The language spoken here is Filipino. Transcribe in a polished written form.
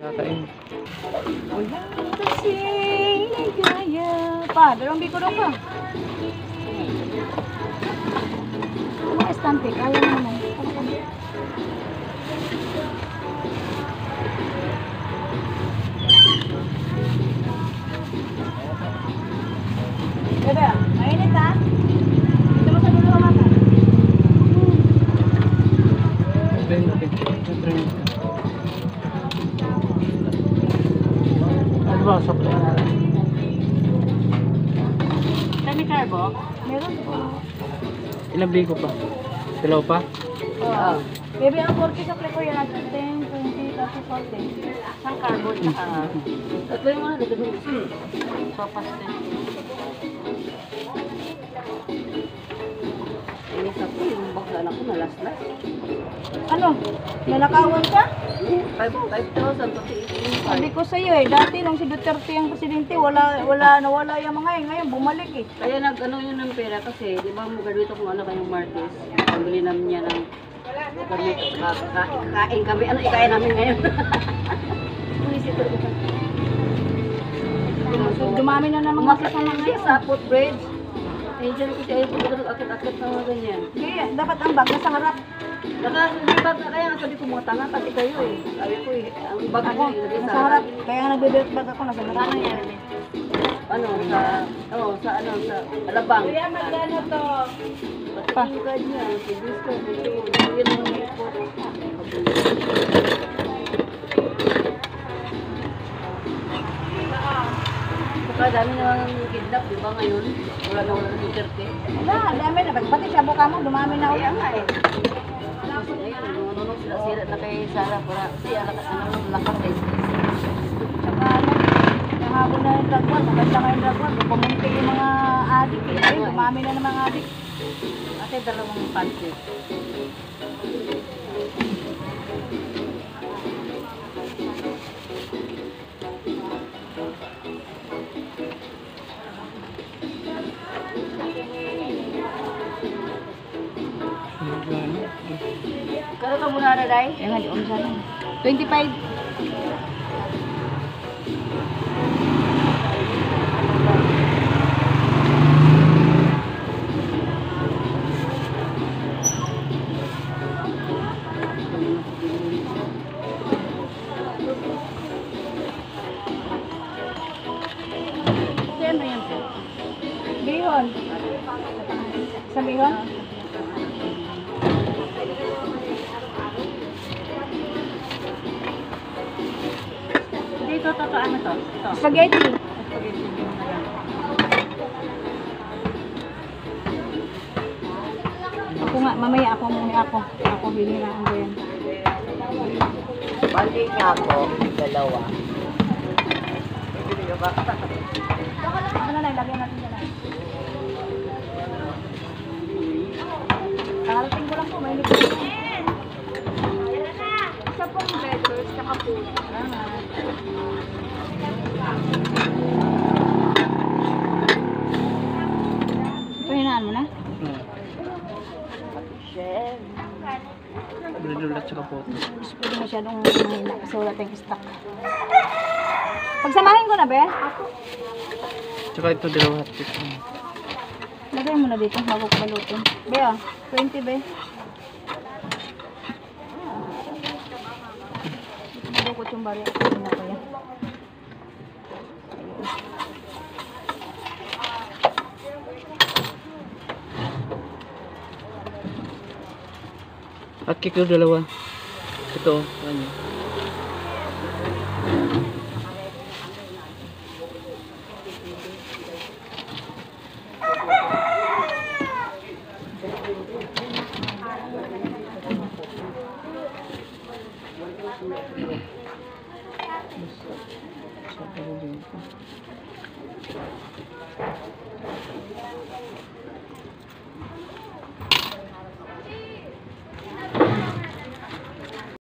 Kakain. Wala kasi kaya pa. Dalawang biko daw pa. Mga estante, kaya mo naman. Bebe, mainit ha? Dito mo sa dulo ka mata. Ano ba? Supply na lang. Dami carbo? Meron po. Ilang bigo pa? Dalaw pa? Oo. Bebe, ang 40 sa play ko yan. 10, 20, 30, 40. Isang carbo, tsaka... Tatlo yung mga dito. Sopas din. Ini sabi, yung bakla anak ko nalaslas. Ano? Nanakawan ka? 5,000 pati Sabi ko sa iyo dati nung si Duterte ang presidente, nawala yung mga ngayon bumalik eh. Kaya nag-ano yun ng pera kasi, di ba mag-graduate ako ano kayong Martes. Pambili namin niya ng kami, kain kami. Ano ikain namin ngayon? So, dumami na naman kasi sa mga Kasi sa footbridge. Eh, dyan ko siya yung akit-akit na mga ganyan. Kaya dapat ang bag nasa harap. Hindi ba kaya nga sabi ko mga tanga pati kayo eh. Sabi ko eh, ang bag Ako, ko ilagay nasa sa harap. Kaya nga nagbe-belt bag ako nasa harap. Ano yan? Ano, sa Alabang. Kuya, magkano to? Pa. Yung card niya, si Disco, yun ang may po. Saka dami namang kidnap, di ba ngayon? Wala na Duterte. Wala, dami na. Pati sa buka mo, dumami na Kaya ulit. nga eh. Ayun, nununong sila na kay Sarah para siya lakas eh. Saka nahabol na yung drug war. Maganda nga yung drug war. Pumunti yung mga adik eh. Ayun, dumami na ng mga adik. Kasi dalawang pansit. Kano ka muna na, Day? Kaya nga, di ko sana. 25. Ano yan? Bihon. Sa bihon? Dito, ano to? Ito. Spaghetti. Spaghetti din na yan. Ako nga, mamaya ako muna ako. Ako hiniraan ko yan. Bali nga ako, dalawa. Bibili ka ba? Ano na, ilagay natin dyan. Karating ko lang po, may libre. Isa pong letters, tsaka po. Ito, hinaan mo na? Chef. Blulat tsaka photo. Pwede masyadong mahina kasi wala tayong stock. Pagsamahin ko na, be? Tsaka ito dalawa hotcake. Lagay mo na dito, bago ko balutin. Be, 20, be. Balukot yung bari. Ano na kaya? Hotcake ito dalawa. Ito, ano.